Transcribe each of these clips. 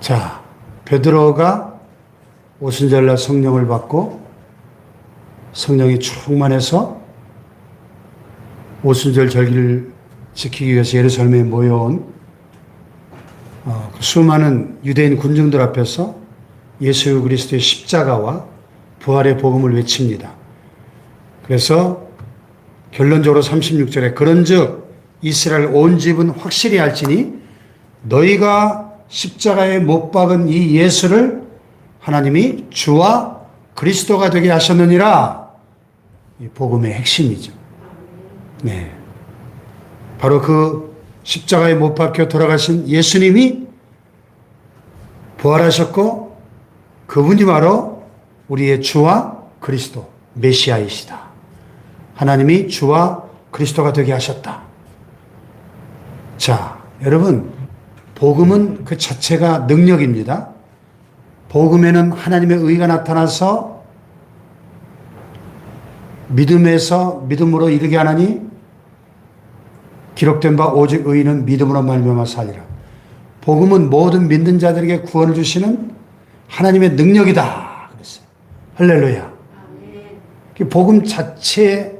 자, 베드로가 오순절날 성령을 받고 성령이 충만해서 오순절 절기를 지키기 위해서 예루살렘에 모여온 수많은 유대인 군중들 앞에서 예수 그리스도의 십자가와 부활의 복음을 외칩니다. 그래서 결론적으로 36절에 그런즉 이스라엘 온 집은 확실히 알지니 너희가 십자가에 못 박은 이 예수를 하나님이 주와 그리스도가 되게 하셨느니라. 이 복음의 핵심이죠. 네. 바로 그 십자가에 못 박혀 돌아가신 예수님이 부활하셨고 그분이 바로 우리의 주와 그리스도, 메시아이시다. 하나님이 주와 그리스도가 되게 하셨다. 자, 여러분, 복음은 그 자체가 능력입니다. 복음에는 하나님의 의가 나타나서 믿음에서 믿음으로 이르게 하나니 기록된 바 오직 의인은 믿음으로 말미암아 살리라. 복음은 모든 믿는 자들에게 구원을 주시는 하나님의 능력이다. 그랬어요. 할렐루야. 복음 자체에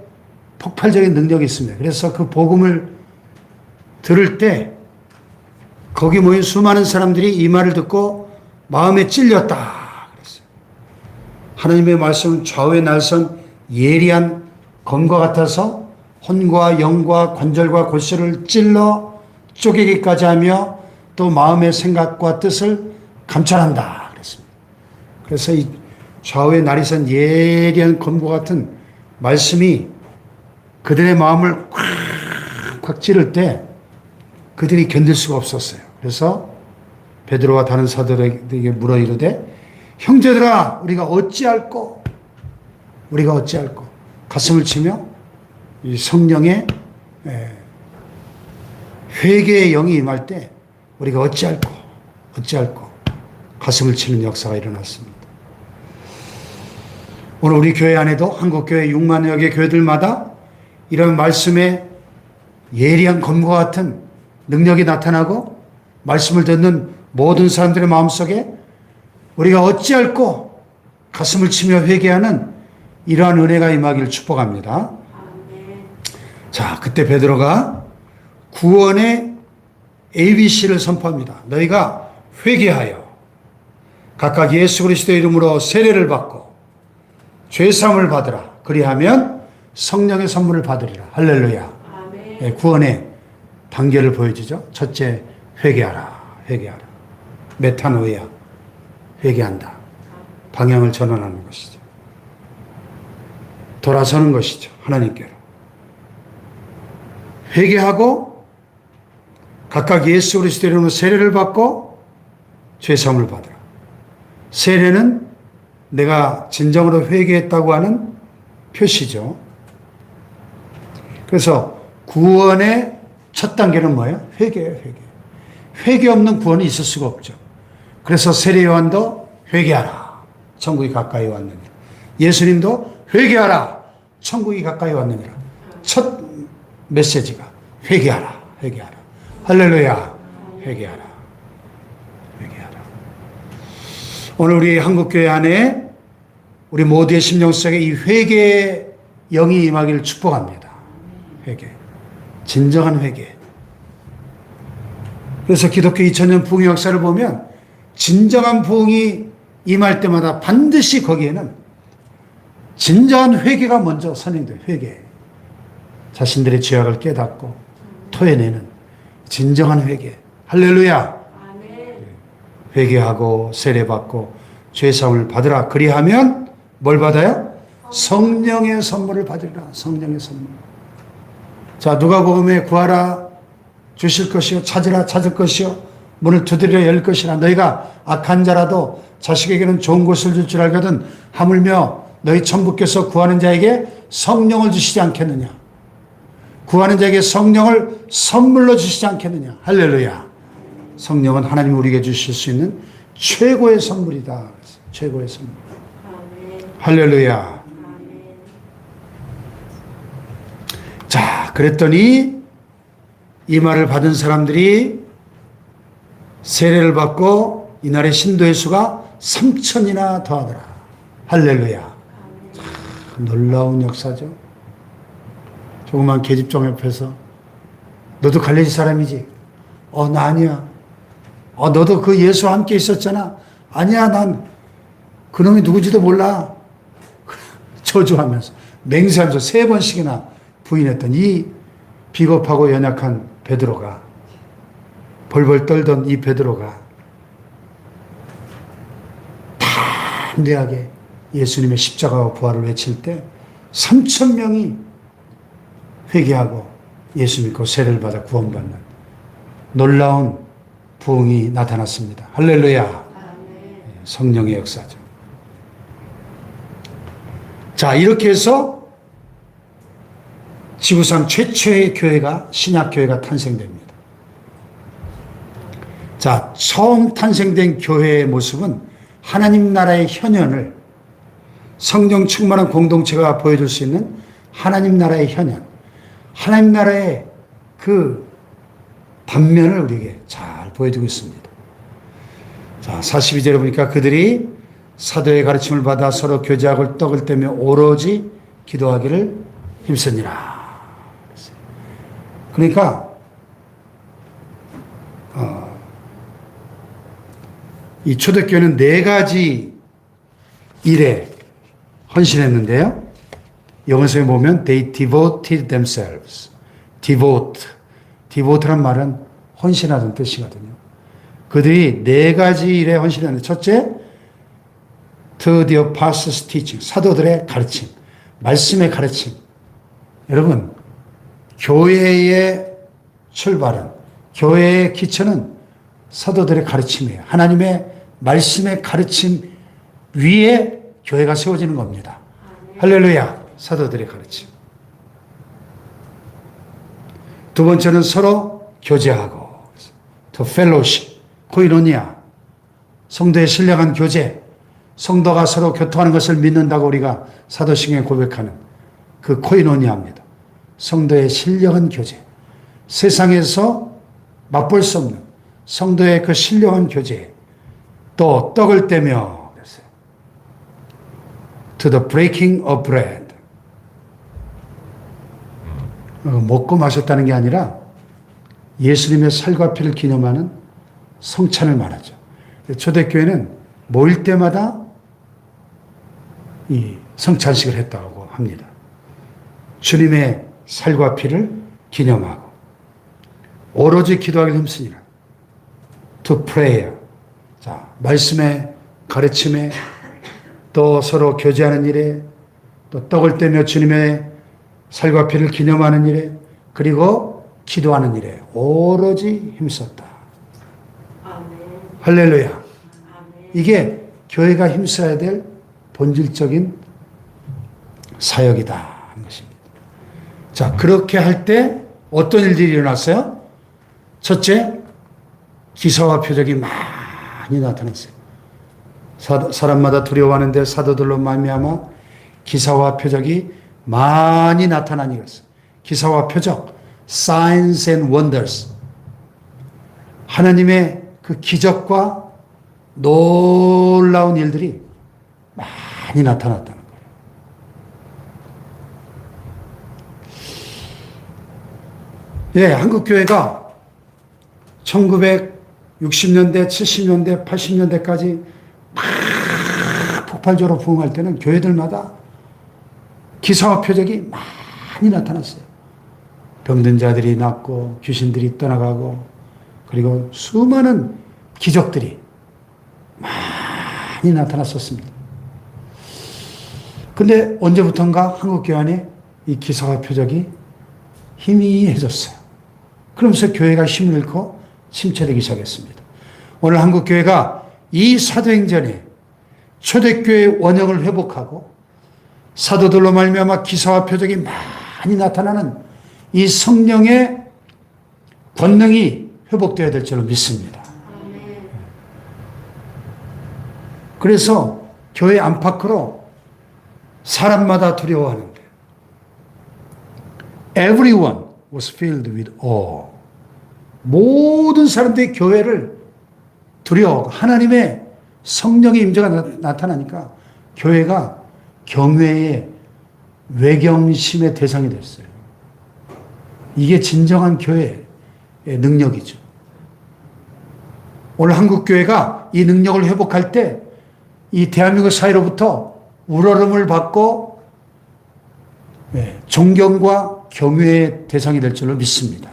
폭발적인 능력이 있습니다. 그래서 그 복음을 들을 때 거기 모인 수많은 사람들이 이 말을 듣고 마음에 찔렸다. 그랬어요. 하나님의 말씀은 좌우에 날선 예리한 검과 같아서 혼과 영과 관절과 골수를 찔러 쪼개기까지 하며 또 마음의 생각과 뜻을 감찰한다. 그랬습니다. 그래서 이 좌우에 날이 선 예리한 검과 같은 말씀이 그들의 마음을 콱콱 찌를 때 그들이 견딜 수가 없었어요. 그래서 베드로와 다른 사도들에게 물어 이르되 형제들아 우리가 어찌할꼬 가슴을 치며 이 성령의 회개의 영이 임할 때 우리가 어찌할꼬 가슴을 치는 역사가 일어났습니다. 오늘 우리 교회 안에도 한국교회 6만여 개 교회들마다 이런 말씀의 예리한 검과 같은 능력이 나타나고 말씀을 듣는 모든 사람들의 마음속에 우리가 어찌할꼬 가슴을 치며 회개하는 이러한 은혜가 임하기를 축복합니다. 자, 그때 베드로가 구원의 ABC를 선포합니다. 너희가 회개하여 각각 예수 그리스도의 이름으로 세례를 받고 죄사함을 받으라. 그리하면 성령의 선물을 받으리라. 할렐루야. 네, 구원의 단계를 보여주죠. 첫째, 회개하라. 메타노이아, 회개한다. 방향을 전환하는 것이죠. 돌아서는 것이죠. 하나님께로. 회개하고 각각 예수 그리스도의 이름으로 세례를 받고 죄사함을 받으라. 세례는 내가 진정으로 회개했다고 하는 표시죠. 그래서 구원의 첫 단계는 뭐예요? 회개예요, 회개. 회개 없는 구원이 있을 수가 없죠. 그래서 세례 요한도 회개하라. 천국이 가까이 왔느니라. 예수님도 회개하라. 천국이 가까이 왔느니라. 첫 메시지가 회개하라. 할렐루야. 회개하라. 오늘 우리 한국교회 안에 우리 모두의 심령 속에 이 회개의 영이 임하기를 축복합니다. 회개. 진정한 회개. 그래서 기독교 2000년 부흥 역사를 보면 진정한 부흥이 임할 때마다 반드시 거기에는 진정한 회개가 먼저 선행돼요. 회개. 자신들의 죄악을 깨닫고 토해내는 진정한 회개. 할렐루야. 회개하고 세례받고 죄사함을 받으라. 그리하면 뭘 받아요? 성령의 선물을 받으리라. 성령의 선물. 자, 누가복음에 구하라 주실 것이요 찾으라 찾을 것이요 문을 두드리라 열 것이라. 너희가 악한 자라도 자식에게는 좋은 것을 줄 줄 알거든 하물며 너희 천부께서 구하는 자에게 성령을 주시지 않겠느냐. 구하는 자에게 성령을 선물로 주시지 않겠느냐. 할렐루야. 성령은 하나님이 우리에게 주실 수 있는 최고의 선물이다. 최고의 선물. 할렐루야. 자, 그랬더니 이 말을 받은 사람들이 세례를 받고 이날의 신도의 수가 3,000이나 더하더라. 할렐루야. 놀라운 역사죠. 조그만 계집종 옆에서 너도 갈릴리 사람이지? 나 아니야. 너도 그 예수와 함께 있었잖아. 아니야, 난 그놈이 누구지도 몰라. 저주하면서 맹세하면서 3번씩이나 부인했던 이 비겁하고 연약한 베드로가, 벌벌 떨던 이 베드로가 담대하게 예수님의 십자가와 부활을 외칠 때 3,000명이 회개하고 예수 믿고 세례를 받아 구원받는 놀라운 부흥이 나타났습니다. 할렐루야. 성령의 역사죠. 자, 이렇게 해서 지구상 최초의 교회가, 신약교회가 탄생됩니다. 자, 처음 탄생된 교회의 모습은 하나님 나라의 현현을, 성령 충만한 공동체가 보여줄 수 있는 하나님 나라의 현현, 하나님 나라의 그 단면을 우리에게 잘 보여주고 있습니다. 자, 42절에 보니까 그들이 사도의 가르침을 받아 서로 교제하고 떡을 떼며 오로지 기도하기를 힘쓰니라. 그러니까 이 초대교회는 4가지 일에 헌신했는데요. 영어서에 보면 they devoted themselves. devote란 말은 헌신하다는 뜻이거든요. 그들이 4가지 일에 헌신했는데, 첫째, to the apostles' teaching, 사도들의 가르침, 말씀의 가르침. 여러분, 교회의 출발은, 교회의 기초는 사도들의 가르침이에요. 하나님의 말씀의 가르침 위에 교회가 세워지는 겁니다. 할렐루야. 사도들의 가르침. 두 번째는 서로 교제하고, to fellowship, 코이노니아, 성도의 신령한 교제, 성도가 서로 교통하는 것을 믿는다고 우리가 사도신경에 고백하는 그 코이노니아입니다. 성도의 신령한 교제, 세상에서 맛볼 수 없는 성도의 그 신령한 교제, 또 떡을 떼며 그랬어요. To the breaking of bread. 먹고 마셨다는 게 아니라 예수님의 살과 피를 기념하는 성찬을 말하죠. 초대교회는 모일 때마다 이 성찬식을 했다고 합니다. 주님의 살과 피를 기념하고 오로지 기도하기를 힘쓰니라. To prayer. 자, 말씀의 가르침에, 또 서로 교제하는 일에, 또 떡을 떼며 주님의 살과 피를 기념하는 일에, 그리고 기도하는 일에 오로지 힘썼다. 아멘. 할렐루야. 아멘. 이게 교회가 힘써야 될 본질적인 사역이다 하는 것입니다. 자, 그렇게 할 때 어떤 일들이 일어났어요? 첫째, 기사와 표적이 많이 나타났어요. 사람마다 두려워하는데 사도들로 말미암아 기사와 표적이 많이 나타나니 그랬어요. 기사와 표적, signs and wonders. 하나님의 그 기적과 놀라운 일들이 많이 나타났다는 거예요. 예, 한국교회가 1960년대, 70년대, 80년대까지 막 폭발적으로 부흥할 때는 교회들마다 기사와 표적이 많이 나타났어요. 병든 자들이 낫고 귀신들이 떠나가고 그리고 수많은 기적들이 많이 나타났었습니다. 근데 언제부턴가 한국교회 안에 이 기사와 표적이 희미해졌어요. 그러면서 교회가 힘을 잃고 침체되기 시작했습니다. 오늘 한국교회가 이 사도행전에 초대교회의 원형을 회복하고 사도들로 말미암아 기사와 표적이 많이 나타나는 이 성령의 권능이 회복되어야 될 줄로 믿습니다. 그래서 교회 안팎으로 사람마다 두려워하는데 Everyone was filled with awe. 모든 사람들이 교회를 두려워. 하나님의 성령의 임재가 나타나니까 교회가 경외의 외경심의 대상이 됐어요. 이게 진정한 교회의 능력이죠. 오늘 한국교회가 이 능력을 회복할 때 이 대한민국 사회로부터 우러름을 받고 존경과 경외의 대상이 될 줄로 믿습니다.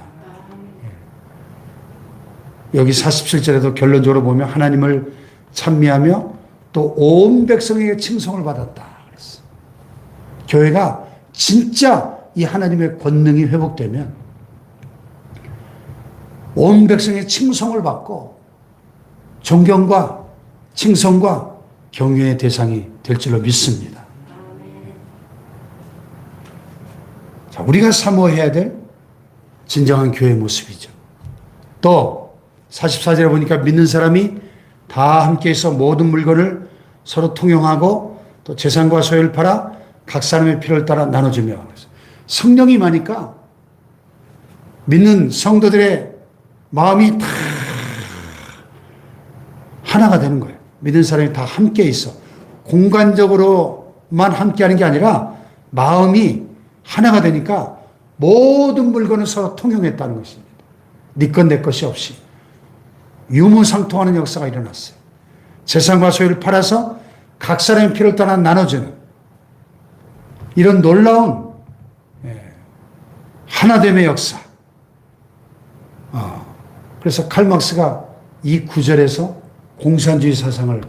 여기 47절에도 결론적으로 보면 하나님을 찬미하며 또 온 백성에게 칭송을 받았다 그랬어. 교회가 진짜 이 하나님의 권능이 회복되면 온 백성의 칭송을 받고 존경과 칭송과 경외의 대상이 될 줄로 믿습니다. 자, 우리가 사모해야 될 진정한 교회의 모습이죠. 또 44절에 보니까 믿는 사람이 다 함께해서 모든 물건을 서로 통용하고 또 재산과 소유를 팔아 각 사람의 필요를 따라 나눠주며, 성령이 임하니까 믿는 성도들의 마음이 다 하나가 되는 거예요. 믿는 사람이 다 함께 있어. 공간적으로만 함께하는 게 아니라 마음이 하나가 되니까 모든 물건을 서로 통용했다는 것입니다. 네 것 내 것이 없이 유무상통하는 역사가 일어났어요. 재산과 소유를 팔아서 각 사람의 필요를 따라 나눠주는 이런 놀라운 하나됨의 역사. 그래서 칼막스가 이 구절에서 공산주의 사상을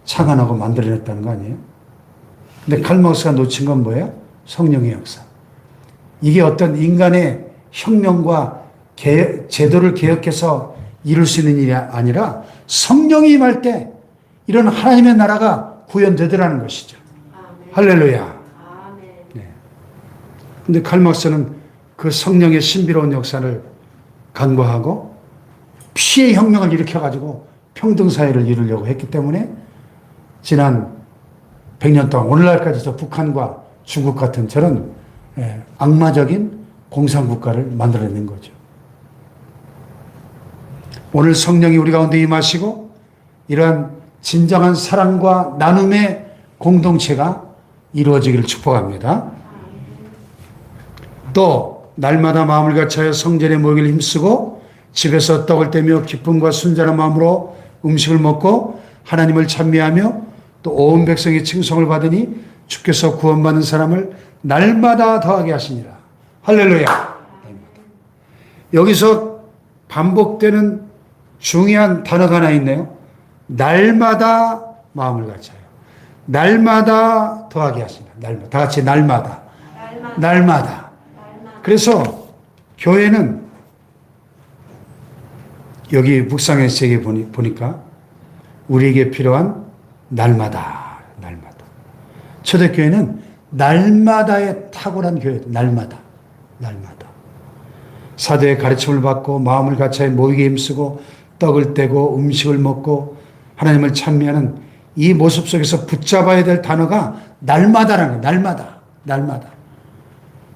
창안하고 만들어냈다는 거 아니에요? 근데 칼막스가 놓친 건 뭐예요? 성령의 역사. 이게 어떤 인간의 혁명과 제도를 개혁해서 이룰 수 있는 일이 아니라 성령이 임할 때 이런 하나님의 나라가 구현되더라는 것이죠. 아멘. 할렐루야. 그런데 칼막스는 그 성령의 신비로운 역사를 간과하고 피의 혁명을 일으켜가지고 평등사회를 이루려고 했기 때문에 지난 100년 동안 오늘날까지 저 북한과 중국 같은 저런 악마적인 공산국가를 만들어낸 거죠. 오늘 성령이 우리 가운데 임하시고 이러한 진정한 사랑과 나눔의 공동체가 이루어지기를 축복합니다. 또 날마다 마음을 같이하여 성전에 모이기를 힘쓰고 집에서 떡을 떼며 기쁨과 순전한 마음으로 음식을 먹고 하나님을 찬미하며 또 온 백성의 칭송을 받으니 주께서 구원받는 사람을 날마다 더하게 하시니라. 할렐루야. 여기서 반복되는 중요한 단어가 하나 있네요. 날마다 마음을 같이하여. 날마다 더하게 하시니라. 날마다. 다 같이 날마다. 날마다. 그래서 교회는 여기 묵상의 책에 보니까 우리에게 필요한 날마다. 초대교회는 날마다의 탁월한 교회다. 날마다. 사도의 가르침을 받고 마음을 같이하여 모이게 힘쓰고 떡을 떼고 음식을 먹고 하나님을 찬미하는 이 모습 속에서 붙잡아야 될 단어가 날마다라는 거예요. 날마다.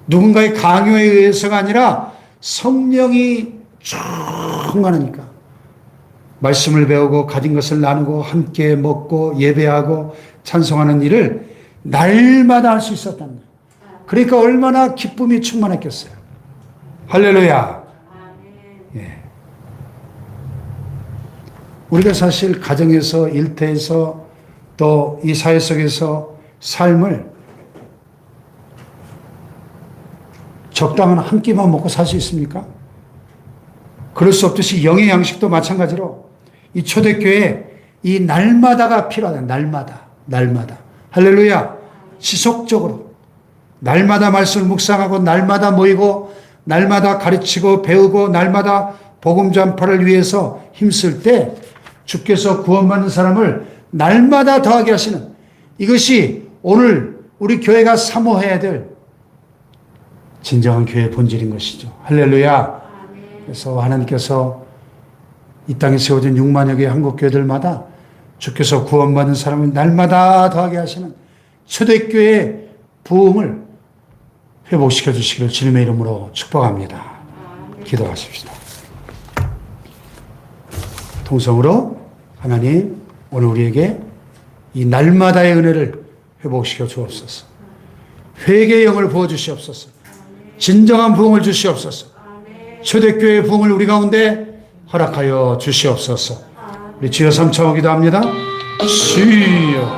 누군가의 강요에 의해서가 아니라 성령이 충만하니까 말씀을 배우고 가진 것을 나누고 함께 먹고 예배하고 찬송하는 일을 날마다 할 수 있었다는 거예요. 그러니까 얼마나 기쁨이 충만했겠어요. 할렐루야. 예. 우리가 사실 가정에서 일터에서 또 이 사회 속에서 삶을 적당한 한 끼만 먹고 살 수 있습니까? 그럴 수 없듯이 영의 양식도 마찬가지로 이 초대교회에 이 날마다가 필요하다. 날마다. 할렐루야. 지속적으로 날마다 말씀을 묵상하고 날마다 모이고 날마다 가르치고 배우고 날마다 복음 전파를 위해서 힘쓸 때 주께서 구원받는 사람을 날마다 더하게 하시는 이것이 오늘 우리 교회가 사모해야 될 진정한 교회의 본질인 것이죠. 할렐루야. 그래서 하나님께서 이 땅에 세워진 6만여 개의 한국교회들마다 주께서 구원받는 사람을 날마다 더하게 하시는 초대교회의 부흥을 회복시켜 주시기를 주님의 이름으로 축복합니다. 기도하십시다. 통성으로 하나님 오늘 우리에게 이 날마다의 은혜를 회복시켜 주옵소서. 회개의 영을 부어주시옵소서. 진정한 부흥을 주시옵소서. 초대교회의 부흥을 우리 가운데 허락하여 주시옵소서. 우리 주여 삼창하기도 합니다. 주여